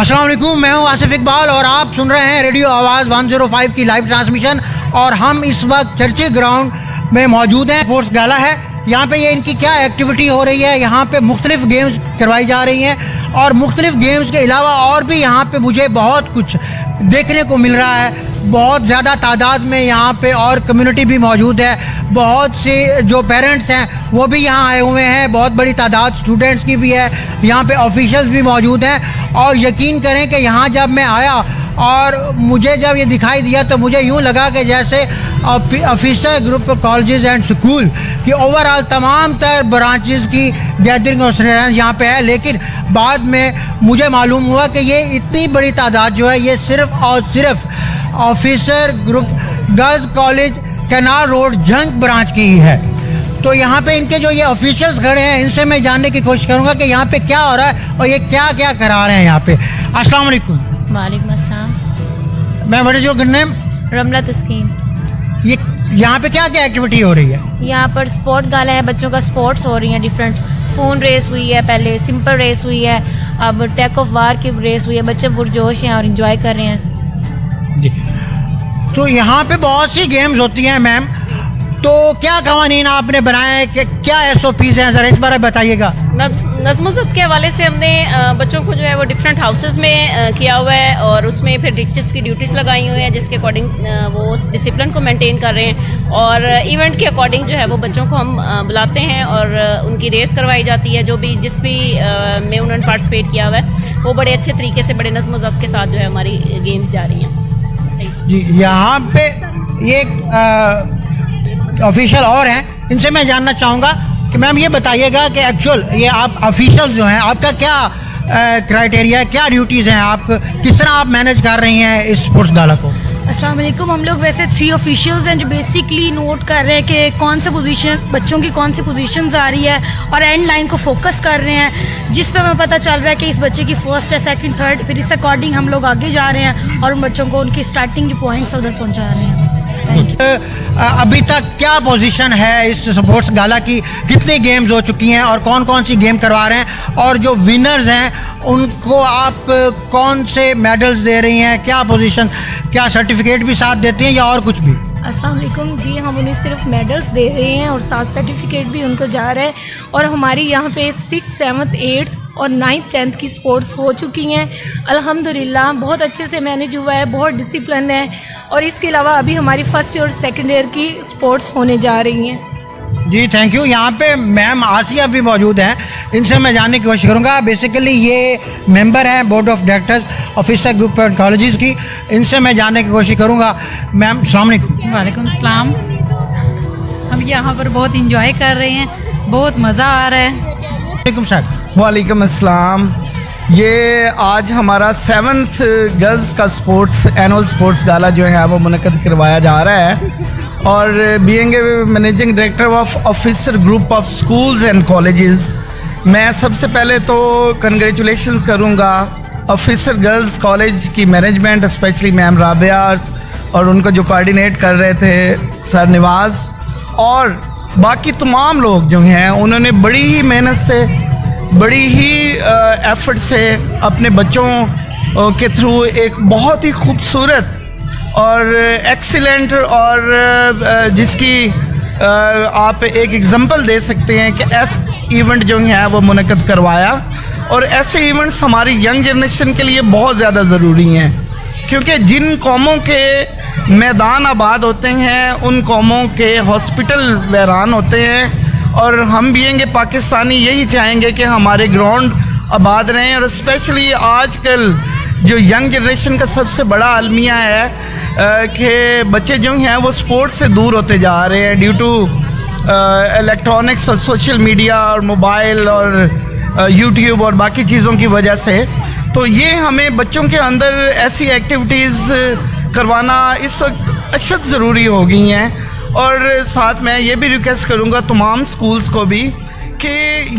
अस्सलाम वालेकुम, मैं हूं आसिफ इकबाल और आप सुन रहे हैं रेडियो आवाज़ 105 की लाइव ट्रांसमिशन। और हम इस वक्त चर्ची ग्राउंड में मौजूद हैं। स्पोर्ट्स गाला है यहाँ पे। ये इनकी क्या एक्टिविटी हो रही है, यहाँ पे मुख्तलिफ गेम्स करवाई जा रही हैं और मुख्तलिफ गेम्स के अलावा और भी यहाँ पे मुझे बहुत कुछ देखने को मिल रहा है। बहुत ज़्यादा तादाद में यहाँ पे और कम्युनिटी भी मौजूद है। बहुत से जो पेरेंट्स हैं वो भी यहाँ आए हुए हैं। बहुत बड़ी तादाद स्टूडेंट्स की भी है। यहाँ पे ऑफिशियल्स भी मौजूद हैं। और यकीन करें कि यहाँ जब मैं आया और मुझे जब ये दिखाई दिया तो मुझे यूँ लगा कि जैसे officer group of colleges and school की ओवरऑल तमाम तर ब्रांचेस की गैदरिंग और यहाँ पे है। लेकिन बाद में मुझे मालूम हुआ कि ये इतनी बड़ी तादाद जो है ये सिर्फ़ और सिर्फ officer group girls college canal road जंग ब्रांच की ही है। तो यहाँ पे इनके जो ये ऑफिशियल्स खड़े हैं इनसे मैं जानने की कोशिश करूँगा कि यहाँ पे क्या हो रहा है और ये क्या क्या करा रहे हैं यहाँ पे। अस्सलाम वालेकुम। वालेकुम अस्सलाम। मैं what is your good name? Ramla Taskeen. ये यहाँ पे क्या क्या एक्टिविटी हो रही है? यहाँ पर स्पोर्ट गाला है, बच्चों का स्पोर्ट्स हो रही हैं। डिफरेंट स्पून रेस हुई है, पहले सिंपल रेस हुई है, अब टेक ऑफ वार की रेस हुई है। बच्चे पुरजोश हैं और इंजॉय कर रहे हैं जी। तो यहाँ पे बहुत सी गेम्स होती हैं मैम, तो क्या कवानीन आपने बनाए हैं कि क्या SOPs हैं, ज़रा इस बारे में बताइएगा। नज़्म ज़ब्त के हवाले से हमने बच्चों को जो है वो डिफरेंट हाउसेस में किया हुआ है और उसमें फिर टीचर्स की ड्यूटीज़ लगाई हुई हैं जिसके अकॉर्डिंग वो डिसिप्लिन को मेंटेन कर रहे हैं। और इवेंट के अकॉर्डिंग जो है वो बच्चों को हम बुलाते हैं और उनकी रेस करवाई जाती है। जो भी जिस भी में उन्होंने पार्टिसिपेट किया हुआ है वो बड़े अच्छे तरीके से बड़े नज़्म ज़ब्त के साथ जो है हमारी गेम्स जारी हैं जी। यहाँ पे ये ऑफिशियल और हैं, इनसे मैं जानना चाहूँगा कि मैम ये बताइएगा कि एक्चुअल ये आप ऑफिशियल जो हैं आपका क्या क्राइटेरिया है, क्या ड्यूटीज़ हैं, आप किस तरह आप मैनेज कर रही हैं इस स्पोर्ट्स गाला को? अस्सलाम वालेकुम। हम लोग वैसे 3 ऑफिशियल्स हैं जो बेसिकली नोट कर रहे हैं कि कौन सा पोजीशन बच्चों की कौन सी पोजीशंस आ रही है और एंड लाइन को फोकस कर रहे हैं, जिस पे हमें पता चल रहा है कि इस बच्चे की फर्स्ट है, सेकंड, थर्ड, फिर इस अकॉर्डिंग हम लोग आगे जा रहे हैं और उन बच्चों को उनकी स्टार्टिंग जो पॉइंट्स उधर पहुँचा रहे हैं। अभी तक क्या पोजीशन है इस स्पोर्ट्स गाला की, कितनी गेम्स हो चुकी हैं और कौन कौन सी गेम करवा रहे हैं, और जो विनर्स हैं उनको आप कौन से मेडल्स दे रही हैं, क्या पोजीशन, क्या सर्टिफिकेट भी साथ देती हैं या और कुछ भी? अस्सलाम वालेकुम जी। हम उन्हें सिर्फ मेडल्स दे रहे हैं और साथ सर्टिफिकेट भी उनको जा रहा है। और हमारी यहाँ पे 6th, 7th, 8th और 9th, 10th की स्पोर्ट्स हो चुकी हैं अल्हम्दुलिल्लाह। बहुत अच्छे से मैनेज हुआ है, बहुत डिसिप्लिन है। और इसके अलावा अभी हमारी फर्स्ट और सेकेंड ईयर की स्पोर्ट्स होने जा रही हैं। जी थैंक यू। यहाँ पे मैम आसिया भी मौजूद हैं, इनसे मैं जानने की कोशिश करूँगा। बेसिकली ये मेंबर हैं board of directors officer group of colleges की, इनसे मैं जानने की कोशिश करूँगा। मैम अस्सलाम वालेकुम। वालेकुम सलाम। हम यहाँ पर बहुत इंजॉय कर रहे हैं, बहुत मज़ा आ रहा है। वालेकुम सर। वालेकुम अस्सलाम। ये आज हमारा 7th गर्ल्स का स्पोर्ट्स एनुअल स्पोर्ट्स गाला जो है वो मुनक़द करवाया जा रहा है। और being managing director of officer group of schools and colleges, मैं सबसे पहले तो कंग्रेचुलेशंस करूँगा ऑफिसर गर्ल्स कॉलेज की मैनेजमेंट, स्पेशली मैम राबिया और उनको जो कोऑर्डिनेट कर रहे थे सर निवाज़, और बाकी तमाम लोग जो हैं उन्होंने बड़ी ही मेहनत से, बड़ी ही एफर्ट से अपने बच्चों के थ्रू एक बहुत ही खूबसूरत और एक्सीलेंट और जिसकी आप एक एग्जांपल दे सकते हैं कि ऐसे इवेंट जो है वो मुनक़द करवाया। और ऐसे इवेंट्स हमारी यंग जनरेशन के लिए बहुत ज़्यादा ज़रूरी हैं, क्योंकि जिन कौमों के मैदान आबाद होते हैं उन कौमों के हॉस्पिटल वैरान होते हैं। और हम भी येंगे पाकिस्तानी यही चाहेंगे कि हमारे ग्राउंड आबाद रहें। और स्पेशली आजकल जो यंग जनरेशन का सबसे बड़ा अलमिया है कि बच्चे जो हैं वो स्पोर्ट्स से दूर होते जा रहे हैं ड्यू टू इलेक्ट्रॉनिक्स और सोशल मीडिया और मोबाइल और यूट्यूब और बाकी चीज़ों की वजह से। तो ये हमें बच्चों के अंदर ऐसी एक्टिविटीज़ करवाना इस वक्त अशद ज़रूरी हो गई हैं। और साथ मैं ये भी रिक्वेस्ट करूँगा तमाम स्कूल्स को भी कि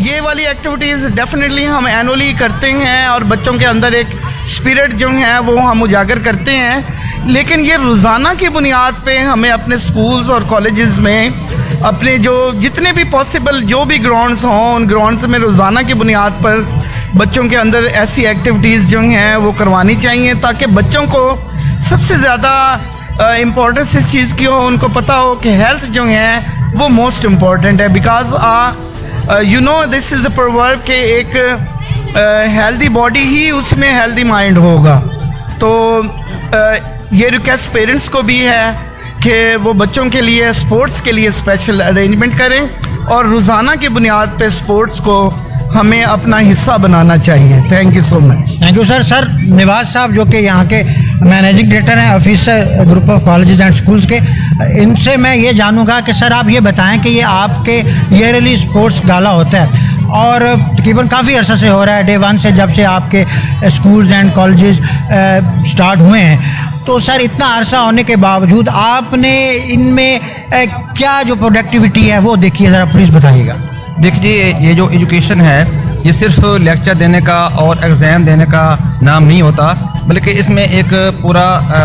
ये वाली एक्टिविटीज़ डेफिनेटली हम एनुअली करते हैं और बच्चों के अंदर एक स्पिरिट जो है वो हम उजागर करते हैं। लेकिन ये रोज़ाना की बुनियाद पे हमें अपने स्कूल्स और कॉलेजेस में अपने जो जितने भी पॉसिबल जो भी ग्राउंड्स हों उन ग्राउंड्स में रोज़ाना की बुनियाद पर बच्चों के अंदर ऐसी एक्टिविटीज़ जो हैं वो करवानी चाहिए ताकि बच्चों को सबसे ज़्यादा इम्पोर्टेंस इस चीज़ की हो, उनको पता हो कि हेल्थ जो है वो मोस्ट इम्पॉर्टेंट है। Because you know this is a proverb कि एक हेल्दी बॉडी ही उसमें हेल्दी माइंड होगा। तो ये रिक्वेस्ट पेरेंट्स को भी है कि वो बच्चों के लिए स्पोर्ट्स के लिए स्पेशल अरेंजमेंट करें और रोज़ाना की बुनियाद पे स्पोर्ट्स को हमें अपना हिस्सा बनाना चाहिए। Thank you so much. Thank you sir. Sir Niwaz साहब जो कि यहाँ के मैनेजिंग डायरेक्टर हैं officer group of colleges and schools के, इनसे मैं ये जानूंगा कि सर आप ये बताएं कि ये आपके ईयरली स्पोर्ट्स गाला होता है और तकरीबन काफ़ी अरसा से हो रहा है, डे 1 से जब से आपके स्कूल्स एंड कॉलेजेस स्टार्ट हुए हैं। तो सर इतना अरसा होने के बावजूद आपने इनमें क्या जो प्रोडक्टिविटी है वो देखिए, ज़रा प्लीज़ बताइएगा। देखिए, ये जो एजुकेशन है ये सिर्फ लेक्चर देने का और एग्ज़ाम देने का नाम नहीं होता, बल्कि इसमें एक पूरा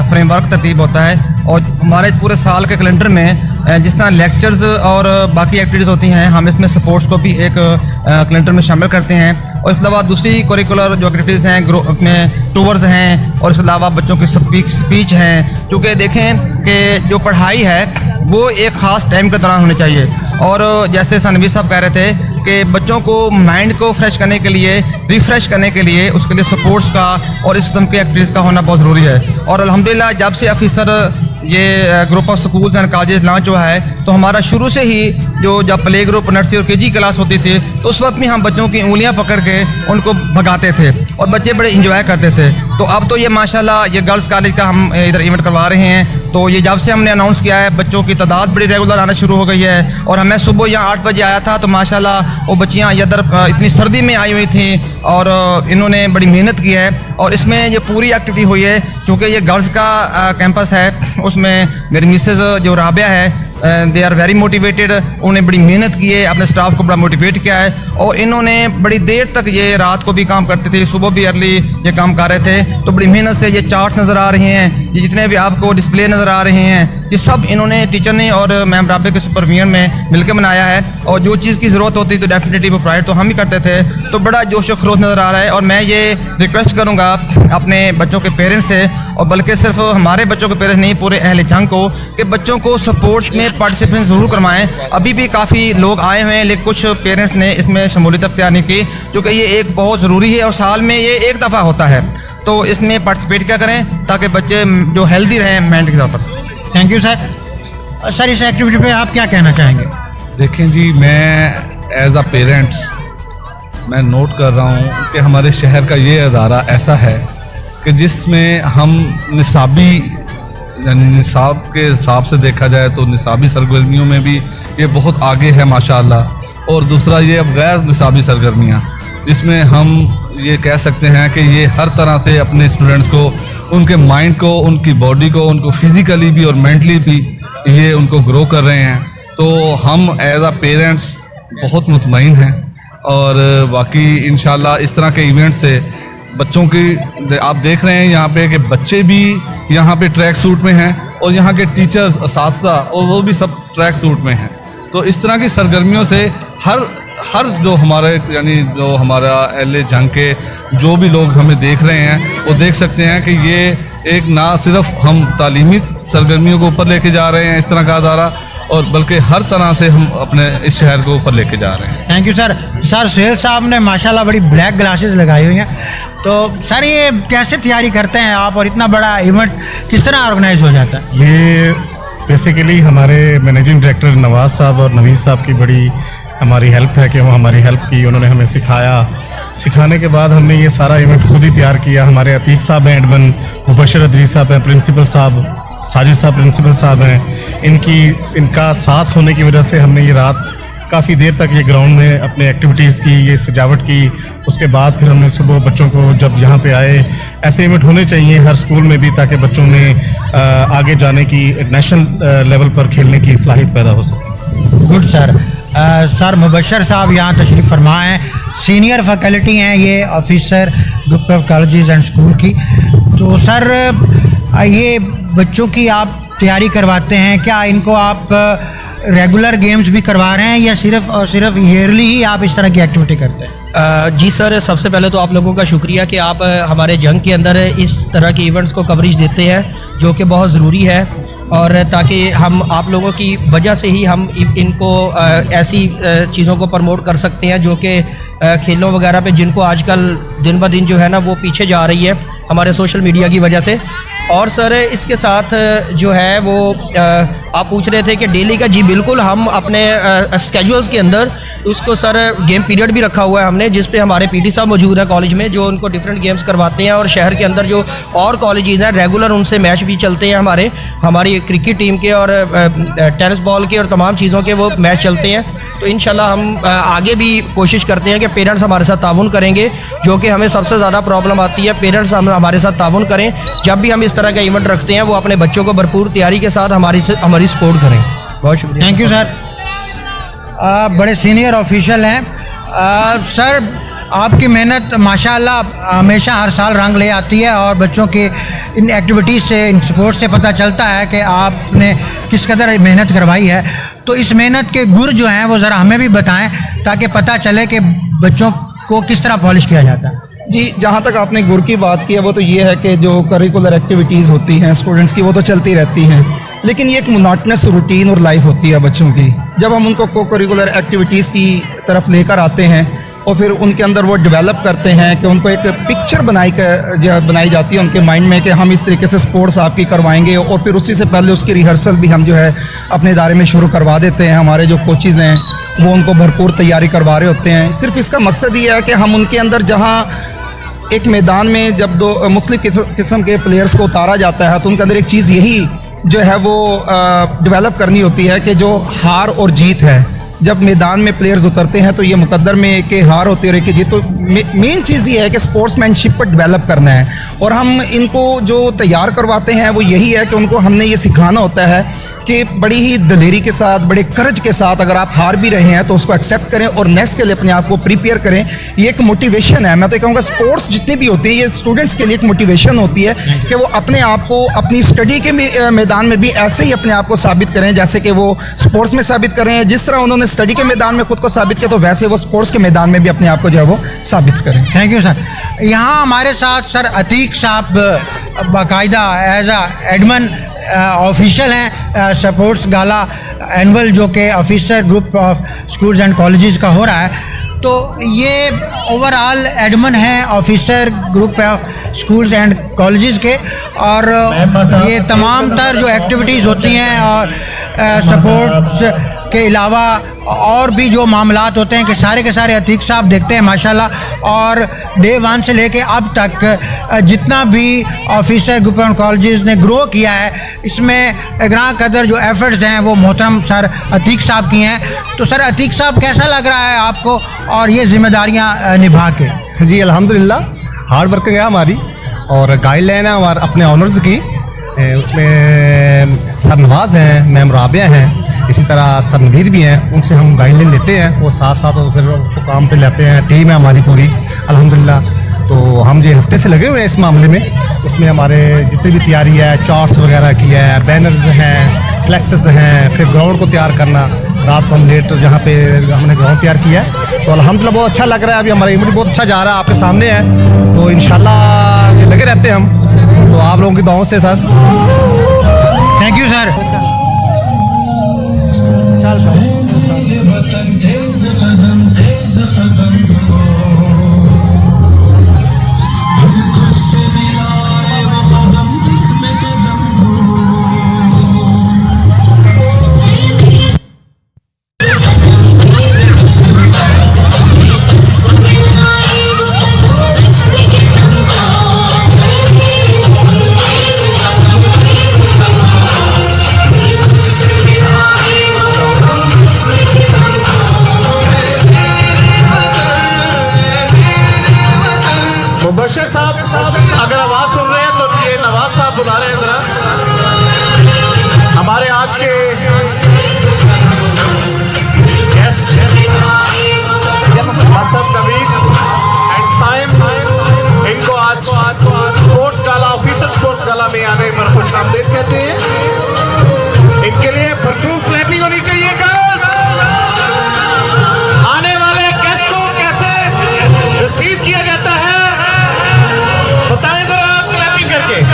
फ्रेमवर्क तरतीब होता है। और हमारे पूरे साल के कैलेंडर में जिस तरह लेक्चर्स और बाकी एक्टिविटीज़ होती हैं, हम इसमें स्पोर्ट्स को भी एक कैलेंडर में शामिल करते हैं। और इसके अलावा दूसरी करिकुलर जो एक्टिविटीज़ हैं उसमें टूर्स हैं और इसके अलावा बच्चों की स्पीच हैं। चूँकि देखें कि जो पढ़ाई है वो एक ख़ास टाइम के दौरान होनी चाहिए। और जैसे सनवी साहब कह रहे थे कि बच्चों को माइंड को फ्रेश करने के लिए, रिफ़्रेश करने के लिए उसके लिए स्पोर्ट्स का और इस किस्म की एक्टिविटीज़ का होना बहुत ज़रूरी है। और अल्हम्दुलिल्लाह जब से ऑफिसर ये group of schools and colleges launch हुआ है तो हमारा शुरू से ही जब प्ले ग्रुप, नर्सरी और केजी क्लास होती थी तो उस वक्त में हम बच्चों की उंगलियां पकड़ के उनको भगाते थे और बच्चे बड़े इंजॉय करते थे। तो अब तो ये माशाल्लाह ये गर्ल्स कॉलेज का हम इधर इवेंट करवा रहे हैं। तो ये जब से हमने अनाउंस किया है बच्चों की तादाद बड़ी रेगुलर आना शुरू हो गई है। और मैं सुबह यहाँ 8 बजे आया था तो माशाल्लाह वो बच्चियाँ इधर इतनी सर्दी में आई हुई थी और इन्होंने बड़ी मेहनत की है। और इसमें ये पूरी एक्टिविटी हुई है क्योंकि ये गर्ल्स का कैंपस है, उसमें मेरी मिसेज़ जो राबिया है दे आर वेरी मोटिवेटेड। उन्होंने बड़ी मेहनत की है, अपने स्टाफ को बड़ा मोटिवेट किया है और इन्होंने बड़ी देर तक ये रात को भी काम करते थे, सुबह भी अर्ली ये काम कर रहे थे। तो बड़ी मेहनत से ये चार्ट नज़र आ रहे हैं, ये जितने भी आपको डिस्प्ले नज़र आ रहे हैं, ये सब इन्होंने टीचर ने और मैम राबिया के सुपरविजन में मिलकर बनाया है। और जो चीज़ की ज़रूरत होती तो डेफिनेटली वो प्रोवाइड तो हम ही करते थे। तो बड़ा जोश और खरोश नज़र आ रहा है। और मैं ये रिक्वेस्ट करूँगा अपने बच्चों के पेरेंट्स से, और बल्कि सिर्फ हमारे बच्चों के पेरेंट्स नहीं, पूरे अहले जंग को, कि बच्चों को स्पोर्ट्स में पार्टिसिपेंट ज़रूर करवाएं। अभी भी काफ़ी लोग आए हुए हैं लेकिन कुछ पेरेंट्स ने इसमें शमूलियत अख्तियार नहीं की, क्योंकि ये एक बहुत ज़रूरी है और साल में ये एक दफ़ा होता है। तो इसमें पार्टिसिपेट क्या करें ताकि बच्चे जो हेल्दी रहें माइंड के तौर पर। Thank you sir. सर इस एक्टिविटी पे आप क्या कहना चाहेंगे? देखें जी, मैं एज अ पेरेंट्स मैं नोट कर रहा हूँ कि हमारे शहर का ये अदारा ऐसा है कि जिसमें हम निसाब के हिसाब से देखा जाए तो निसाबी सरगर्मियों में भी ये बहुत आगे है माशाअल्लाह। और दूसरा ये अब गैर निसाबी सरगर्मियाँ, जिसमें हम ये कह सकते हैं कि ये हर तरह से अपने स्टूडेंट्स को, उनके माइंड को, उनकी बॉडी को, उनको फिज़िकली भी और मेंटली भी ये उनको ग्रो कर रहे हैं। तो हम एज आ पेरेंट्स बहुत मुतमईन हैं और बाकी इंशाल्लाह इस तरह के इवेंट से बच्चों की, आप देख रहे हैं यहाँ पे कि बच्चे भी यहाँ पे ट्रैक सूट में हैं और यहाँ के टीचर्स, असातिज़ा और वो भी सब ट्रैक सूट में हैं। तो इस तरह की सरगर्मियों से हर जो हमारे यानी जो हमारा अहले जंग के जो भी लोग हमें देख रहे हैं वो देख सकते हैं कि ये एक ना सिर्फ हम तालीमी सरगर्मियों को ऊपर लेके जा रहे हैं इस तरह का अदारा, और बल्कि हर तरह से हम अपने इस शहर को ऊपर लेके जा रहे हैं। Thank you sir. Sir Suhail साहब ने माशाल्लाह बड़ी ब्लैक ग्लासेस लगाई हुई हैं। तो सर ये कैसे तैयारी करते हैं आप और इतना बड़ा इवेंट किस तरह ऑर्गेनाइज हो जाता है? ये बेसिकली हमारे मैनेजिंग डायरेक्टर नवाज साहब और नवीद साहब की बड़ी हमारी हेल्प है कि वो हमारी हेल्प की, उन्होंने हमें सिखाया। सिखाने के बाद हमने ये सारा इवेंट खुद ही तैयार किया। हमारे अतीक साहब हैं एडमन, मुबशर अदरीस साहब हैं प्रिंसिपल साहब, साजिद साहब प्रिंसिपल साहब हैं। इनका साथ होने की वजह से हमने ये रात काफ़ी देर तक ये ग्राउंड में अपने एक्टिविटीज़ की, ये सजावट की। उसके बाद फिर हमने सुबह बच्चों को जब यहाँ पे आए, ऐसे इवेंट होने चाहिए हर स्कूल में भी ताकि बच्चों में आगे जाने की, नेशनल लेवल पर खेलने की सलाहियत पैदा हो सके। Good sir. सर मुबशर साहब यहाँ तशरीफ़ फरमा हैं, सीनियर फैकल्टी हैं ये officer group of colleges and school की। तो सर ये बच्चों की आप तैयारी करवाते हैं, क्या इनको आप रेगुलर गेम्स भी करवा रहे हैं या सिर्फ और सिर्फ ईयरली ही आप इस तरह की एक्टिविटी करते हैं? जी सर, सबसे पहले तो आप लोगों का शुक्रिया कि आप हमारे जंग के अंदर इस तरह के इवेंट्स को कवरेज देते हैं, जो कि बहुत ज़रूरी है, और ताकि हम आप लोगों की वजह से ही हम इनको ऐसी चीज़ों को प्रमोट कर सकते हैं जो कि खेलों वगैरह पे जिनको आजकल दिन ब दिन जो है ना वो पीछे जा रही है हमारे सोशल मीडिया की वजह से। और सर इसके साथ जो है वो आप पूछ रहे थे कि डेली का, जी बिल्कुल, हम अपने स्केजुअल्स के अंदर उसको सर गेम पीरियड भी रखा हुआ है हमने, जिस पे हमारे पीटी साहब मौजूद है कॉलेज में, जो उनको डिफरेंट गेम्स करवाते हैं, और शहर के अंदर जो और कॉलेजेस हैं रेगुलर उनसे मैच भी चलते हैं हमारी क्रिकेट टीम के और टेनिस बॉल के और तमाम चीज़ों के वो मैच चलते हैं। तो इंशाल्लाह हम आगे भी कोशिश करते हैं कि पेरेंट्स हमारे साथ ताउन करेंगे, जो कि हमें सबसे ज़्यादा प्रॉब्लम आती है। पेरेंट्स हमारे साथ ताउन करें, जब भी हम इस तरह का इवेंट रखते हैं वो अपने बच्चों को भरपूर तैयारी के साथ हमारी सपोर्ट करें। बहुत शुक्रिया। Thank you sir. आप बड़े सीनियर ऑफिशियल हैं सर, आपकी मेहनत माशाल्लाह हमेशा हर साल रंग ले आती है, और बच्चों की इन एक्टिविटीज़ से, इन स्पोर्ट्स से पता चलता है कि आपने किस कदर मेहनत करवाई है। तो इस मेहनत के गुर जो हैं वो ज़रा हमें भी बताएं, ताकि पता चले कि बच्चों को किस तरह पॉलिश किया जाता है। जी, जहाँ तक आपने गुर की बात की है वो तो ये है कि जो करिकुलर एक्टिविटीज़ होती हैं स्टूडेंट्स की वो तो चलती रहती हैं, लेकिन ये एक मोनोटोनस रूटीन और लाइफ होती है बच्चों की। जब हम उनको को करिकुलर एक्टिविटीज़ की तरफ लेकर आते हैं और फिर उनके अंदर वो डेवलप करते हैं कि उनको एक पिक्चर बनाई जाती है उनके माइंड में कि हम इस तरीके से स्पोर्ट्स आपकी करवाएंगे, और फिर उसी से पहले उसकी रिहर्सल भी हम जो है अपने इदारे में शुरू करवा देते हैं। हमारे जो कोचेज़ हैं वो उनको भरपूर तैयारी करवा रहे होते हैं। सिर्फ इसका मकसद ये है कि हम उनके अंदर, जहाँ एक मैदान में जब दो मुख्तलिफ किस्म के प्लेयर्स को उतारा जाता है तो उनके अंदर एक चीज़ यही जो है वो डेवलप करनी होती है कि जो हार और जीत है, जब मैदान में प्लेयर्स उतरते हैं तो ये मुकद्दर में कि हार होती है कि जीत। तो मेन चीज़ ये है कि स्पोर्ट्समैनशिप को डेवलप करना है, और हम इनको जो तैयार करवाते हैं वो यही है कि उनको हमने ये सिखाना होता है कि बड़ी ही दलेरी के साथ, बड़े करज के साथ अगर आप हार भी रहे हैं तो उसको एक्सेप्ट करें और नेक्स्ट के लिए अपने आप को प्रिपेयर करें। ये एक मोटिवेशन है। मैं तो कहूँगा स्पोर्ट्स जितनी भी होती है ये स्टूडेंट्स के लिए एक मोटिवेशन होती है कि वो अपने आप को अपनी स्टडी के मैदान में भी ऐसे ही अपने आप को साबित करें जैसे कि वो स्पोर्ट्स में साबित करें। जिस तरह उन्होंने स्टडी के मैदान में खुद को साबित किया तो वैसे वो स्पोर्ट्स के मैदान में भी अपने आप को जो है वो साबित करें। Thank you sir. यहाँ हमारे साथ सर अतीक साहब बाकायदा एज एडमिन ऑफिशियल हैं स्पोर्ट्स गाला एनुअल, जो कि officer group of schools and colleges का हो रहा है। तो ये ओवरऑल एडमिन हैं officer group of schools and colleges के, और ये तमाम तर जो एक्टिविटीज़ होती हैं और स्पोर्ट्स के अलावा और भी जो मामलात होते हैं कि सारे के सारे अतीक साहब देखते हैं माशाल्लाह। और डे 1 से लेके अब तक जितना भी ऑफिसर ग्रुप एंड कॉलेजेस ने ग्रो किया है, इसमें ग्रां कदर जो एफर्ट्स हैं वो मोहतरम सर अतीक साहब की हैं। तो सर अतीक साहब, कैसा लग रहा है आपको और ये जिम्मेदारियां निभा के? जी अल्हम्दुलिल्लाह, हार्ड वर्किंग है हमारी, और गाइडलाइन है हमारे अपने ऑनर्स की, उसमें सर नवाज हैं, मैम राबिया हैं, इसी तरह सर नवीद भी हैं, उनसे हम गाइडलाइन लेते हैं, वो साथ साथ और फिर उसको काम पे लेते हैं। टीम है हमारी पूरी अल्हम्दुलिल्लाह। तो हम जो हफ्ते से लगे हुए हैं इस मामले में, उसमें हमारे जितनी भी तैयारी है, चार्ट्स वगैरह की है, बैनर्स हैं, फ्लैक्सेस हैं, फिर ग्राउंड को तैयार करना, रात को हम लेट जहाँ पे हमने ग्राउंड तैयार किया है। तो अल्हम्दुलिल्लाह बहुत अच्छा लग रहा है, अभी हमारा इवेंट बहुत अच्छा जा रहा है, आपके सामने है। तो इंशाल्लाह ये लगे रहते हैं हम, तो आप लोगों की दुआओं से sir. Thank you sir. Mubashar साहब अगर आवाज़ सुन रहे हैं तो ये नवाज साहब बुला रहे हैं ज़रा, हमारे आज के गेस्ट हसन नवीद एंड साइम, इनको आज स्पोर्ट्स गाला, ऑफिसर स्पोर्ट्स गाला में आने पर खुश आमदीद कहते हैं। इनके लिए भरपूर क्लैपिंग होनी चाहिए। आने वाले गेस्ट को कैसे रिसीव किया जाता है? बताएं जरा क्लैपिंग करके।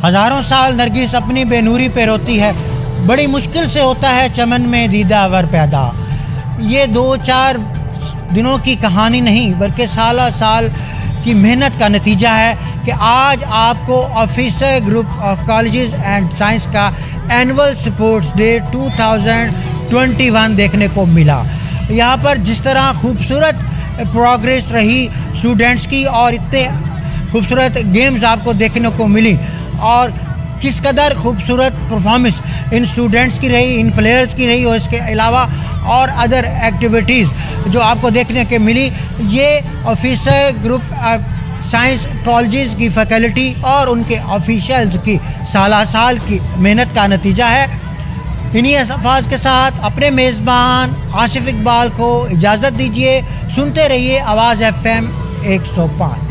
हजारों साल नरगिस अपनी बेनूरी पे रोती है, बड़ी मुश्किल से होता है चमन में दीदावर पैदा। ये 2-4 दिनों की कहानी नहीं बल्कि साल साल की मेहनत का नतीजा है कि आज आपको officer group of colleges and science का एनुअल स्पोर्ट्स डे 2021 देखने को मिला। यहाँ पर जिस तरह खूबसूरत प्रोग्रेस रही स्टूडेंट्स की और इतने खूबसूरत गेम्स आपको देखने को मिली और किस कदर खूबसूरत परफॉर्मेंस इन स्टूडेंट्स की रही, इन प्लेयर्स की रही और इसके अलावा और अदर एक्टिविटीज़ जो आपको देखने के मिली, ये ऑफिसर ग्रुप साइंस कॉलेजेस की फैकल्टी और उनके ऑफिशियल्स की साल की मेहनत का नतीजा है। इन्हीं अल्फाज के साथ अपने मेज़बान आसिफ इकबाल को इजाज़त दीजिए। सुनते रहिए आवाज़ FM 105।